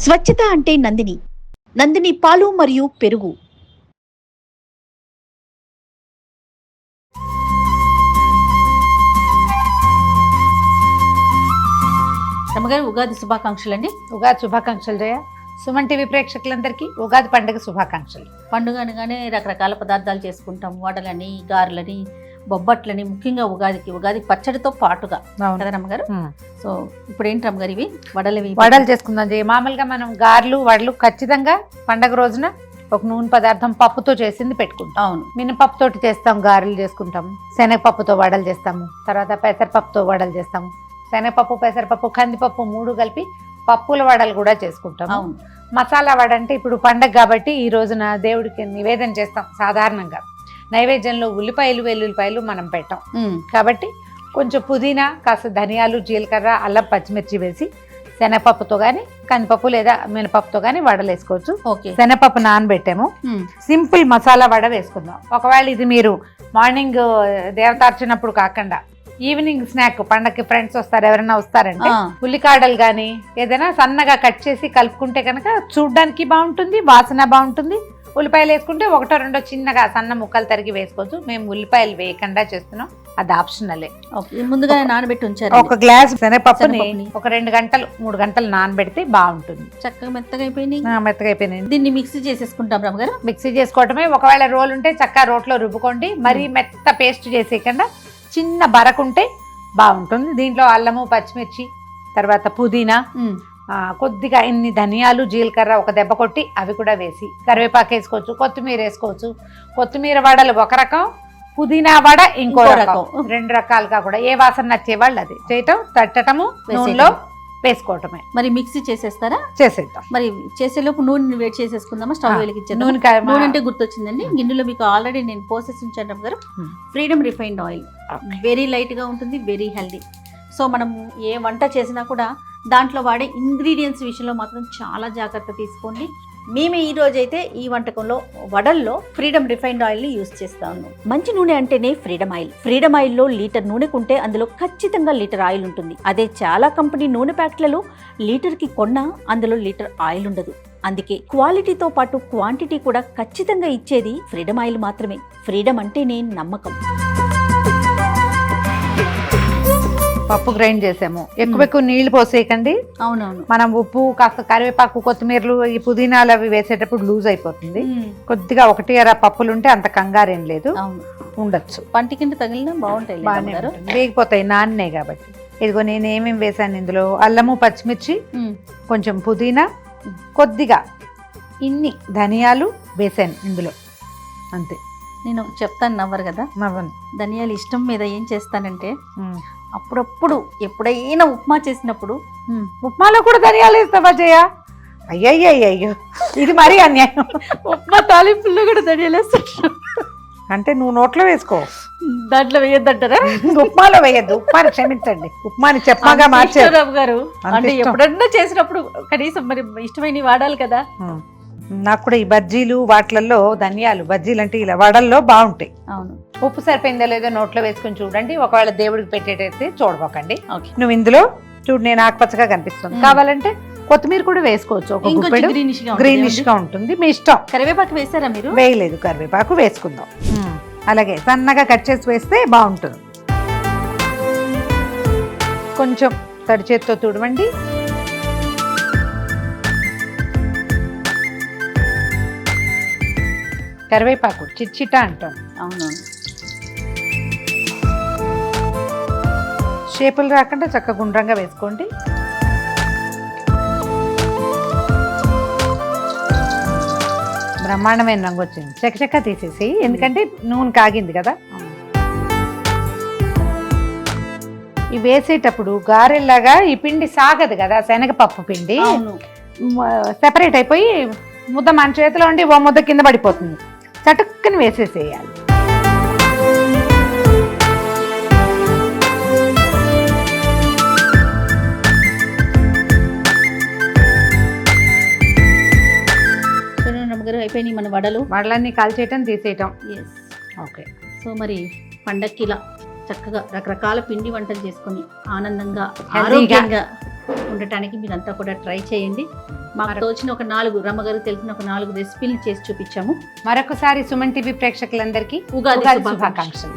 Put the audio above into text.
స్వచ్ఛత అంటే నందిని. నందిని పాలు మరియు పెరుగు. రమ్మగారు ఉగాది శుభాకాంక్షలు అండి. ఉగాది శుభాకాంక్షలు జయ. సుమన్ టీవీ ప్రేక్షకులందరికీ ఉగాది పండుగ శుభాకాంక్షలు. పండుగ అనగానే రకరకాల పదార్థాలు చేసుకుంటాం. వడలని, గారెలని, బొబ్బట్లని, ముఖ్యంగా ఉగాది పచ్చడితో పాటుగా కదా రమ్మగారు. సో ఇప్పుడు ఏంటి రమ్మగారు ఇవి వడలు చేసుకుందాం జయ. మామూలుగా మనం గారెలు వడలు ఖచ్చితంగా పండగ రోజున ఒక నూనె పదార్థం పప్పుతో చేసింది పెట్టుకుంటాం. అవును, మినపప్పుతోటి చేస్తాం, గారెలు చేసుకుంటాము. శనగపప్పుతో వడలు చేస్తాము, తర్వాత పెసరపప్పుతో వడలు చేస్తాము. శనగపప్పు, పెసరపప్పు, కందిపప్పు మూడు కలిపి పప్పుల వడలు కూడా చేసుకుంటాం. అవును. మసాలా వడ అంటే ఇప్పుడు పండగ కాబట్టి ఈ రోజున దేవుడికి నివేదన చేస్తాం. సాధారణంగా నైవేద్యంలో ఉల్లిపాయలు, వెల్లుల్లిపాయలు మనం పెట్టాం కాబట్టి కొంచెం పుదీనా, కాస్త ధనియాలు, జీలకర్ర, అల్లం, పచ్చిమిర్చి వేసి శనగపప్పుతో కానీ కందిపప్పు లేదా మినపప్పుతో కానీ వడలు వేసుకోవచ్చు. శనగపప్పు నానబెట్టాము. సింపుల్ మసాలా వడ వేసుకుందాం. ఒకవేళ ఇది మీరు మార్నింగ్ దేవతార్చినప్పుడు కాకుండా ఈవినింగ్ స్నాక్, పండగకి ఫ్రెండ్స్ వస్తారు, ఎవరైనా వస్తారంటే ఉల్లికాడలు కానీ ఏదైనా సన్నగా కట్ చేసి కలుపుకుంటే కనుక చూడ్డానికి బాగుంటుంది, వాసన బాగుంటుంది. ఉల్లిపాయలు వేసుకుంటే ఒకటో రెండో చిన్నగా సన్న ముక్కలు తరిగి వేసుకోవచ్చు. మేము ఉల్లిపాయలు వేయకుండా చేస్తున్నాం, అది ఆప్షనలే. ముందుగా నానబెట్టి ఉంచారు. ఒక గ్లాస్ శనగపప్పుని ఒక 2 గంటలు 3 గంటలు నానబెడితే బాగుంటుంది. చక్కగా మెత్తగా అయిపోయినాయి. మెత్తగా అయిపోయినాయి. దీన్ని మిక్సీ చేసేసుకుంటాం రమ్మగారు. మిక్సీ చేసుకోవటమే. ఒకవేళ రోల్ ఉంటే చక్కగా రోట్లో రుబ్బుకోండి. మరీ మెత్త పేస్ట్ చేసేయకుండా చిన్న బరకుంటే బాగుంటుంది. దీంట్లో అల్లము, పచ్చిమిర్చి, తర్వాత పుదీనా, కొద్దిగా ఇన్ని ధనియాలు, జీలకర్ర ఒక దెబ్బ కొట్టి అవి కూడా వేసి కరివేపాకు వేసుకోవచ్చు, కొత్తిమీర వేసుకోవచ్చు. కొత్తిమీర వడలు ఒక రకం, పుదీనా వడ ఇంకో రకం. 2 రకాలుగా కూడా ఏ వాసన నచ్చేవాళ్ళు అది చేయటం, తట్టటము, నూనెలో వేసుకోవటమే. మరి మిక్సీ చేసేస్తారా? చేసేద్దాం. మరి చేసేలోపు నూనె వేడి చేసేసుకుందామా? స్టవ్ వెలిగించేద్దాం. నూనె అంటే గుర్తొచ్చిందండి, గిన్నెలో మీకు ఆల్రెడీ నేను పోసేసి ఉంచాను గారు. Freedom refined oil very light గా ఉంటుంది, వెరీ హెల్దీ. సో మనం ఏ వంట చేసినా కూడా దాంట్లో వాడే ఇంగ్రీడియంట్స్ విషయంలో మాత్రం చాలా జాగ్రత్త తీసుకోండి. మేము ఈ రోజైతే ఈ వంటకంలో వడల్లో ఫ్రీడమ్ రిఫైన్డ్ ఆయిల్ని యూజ్ చేస్తా ఉన్నాం. మంచి నూనె అంటేనే ఫ్రీడమ్ ఆయిల్. ఫ్రీడమ్ ఆయిల్లో లీటర్ నూనె కొంటే అందులో ఖచ్చితంగా లీటర్ ఆయిల్ ఉంటుంది. అదే చాలా కంపెనీ నూనె ప్యాకెట్లలో లీటర్కి కొన్నా అందులో లీటర్ ఆయిల్ ఉండదు. అందుకే క్వాలిటీతో పాటు క్వాంటిటీ కూడా ఖచ్చితంగా ఇచ్చేది ఫ్రీడమ్ ఆయిల్ మాత్రమే. ఫ్రీడమ్ అంటేనే నమ్మకం. పప్పు గ్రైండ్ చేసాము. ఎక్కువ నీళ్లు పోసేయకండి. అవునవును. మనం ఉప్పు, కాస్త కరివేపాకు, కొత్తిమీరలు, ఈ పుదీనాలు అవి వేసేటప్పుడు లూజ్ అయిపోతుంది. కొద్దిగా 1 పప్పులు ఉంటే అంత కంగారేం లేదు, ఉండొచ్చు. పంటి కింద తగిలినా బాగుంటాయి, వేగిపోతాయి, నాన్నే కాబట్టి. ఇదిగో నేను ఏమేమి వేసాను ఇందులో: అల్లము, పచ్చిమిర్చి, కొంచెం పుదీనా, కొద్దిగా ఇన్ని ధనియాలు వేసాను ఇందులో, అంతే. నేను చెప్తాను, నవ్వరు కదా. నవ్వను. ధనియాలు ఇష్టం మీద ఏం చేస్తానంటే అప్పుడప్పుడు ఎప్పుడైనా ఉప్మా చేసినప్పుడు ఉప్మాలో కూడా ధనియాలు వేస్తావా జయ? అయ్యయ్యో, ఇది మరీ అన్యాయం. ఉప్మా తాలింపుల్లో కూడా ధనియాలు వేస్తాను అంటే నువ్వు నోట్లో వేసుకో, దాంట్లో వేయొద్దంటారా? ఉప్మాలో వేయద్దు. ఉప్మాని క్షమించండి, ఉప్మాని చెప్పగా మార్చారు గారు. అంటే ఎప్పుడన్నా చేసినప్పుడు కనీసం మరి ఇష్టమైన వాడాలి కదా. నాకు కూడా ఈ బజ్జీలు వాటిలలో ధనియాలు, బజ్జీలు అంటే ఇలా వడల్లో బాగుంటాయి. అవును. ఉప్పు సరిపోయిందో లేదో నోట్లో వేసుకుని చూడండి. ఒకవేళ దేవుడికి పెట్టేటైతే చూడబోకండి. ఓకే. నువ్వు ఇందులో చూడు, నేను ఆకుపచ్చగా కనిపిస్తుంది. కావాలంటే కొత్తిమీర కూడా వేసుకోవచ్చు, ఒక గుప్పెడు గ్రీనిష్ గా ఉంటుంది, మీ ఇష్టం. కరివేపాకు వేసారా మీరు? వేయలేదు, కరివేపాకు వేసుకుందాం. అలాగే సన్నగా కట్ చేసి వేస్తే బాగుంటుంది. కొంచెం తడి చేత్తో తుడవండి. కరివేపాకు చిట్చిటా అంటాం. అవునవును. షేపులు రాకుండా చక్కగా గుండ్రంగా వేసుకోండి. బ్రహ్మాండమైన రంగు వచ్చింది. చకచక్క తీసేసి, ఎందుకంటే నూనె కాగింది కదా. ఇవి వేసేటప్పుడు గారెల్లాగా ఈ పిండి సాగదు కదా, శనగపప్పు పిండి సెపరేట్ అయిపోయి ముద్ద మన చేతిలో ఉండి ఓ ముద్ద కింద పడిపోతుంది. చటుక్కని వేసేసేయాలి. అయిపోయినాయి మన వడలన్నీ కాల్చేయటం, తీసేయటం. ఓకే. సో మరి పండక్కి ఇలా చక్కగా రకరకాల పిండి వంటలు చేసుకొని ఆనందంగా, ఆరోగ్యంగా ఉండటానికి మీరంతా కూడా ట్రై చేయండి. మాకు తోచిన ఒక 4 రమ్మగారు తెలిసిన ఒక 4 రెసిపీలు చేసి చూపించాము. మరొకసారి సుమన్ టీవీ ప్రేక్షకులందరికీ ఉగాది శుభాకాంక్షలు.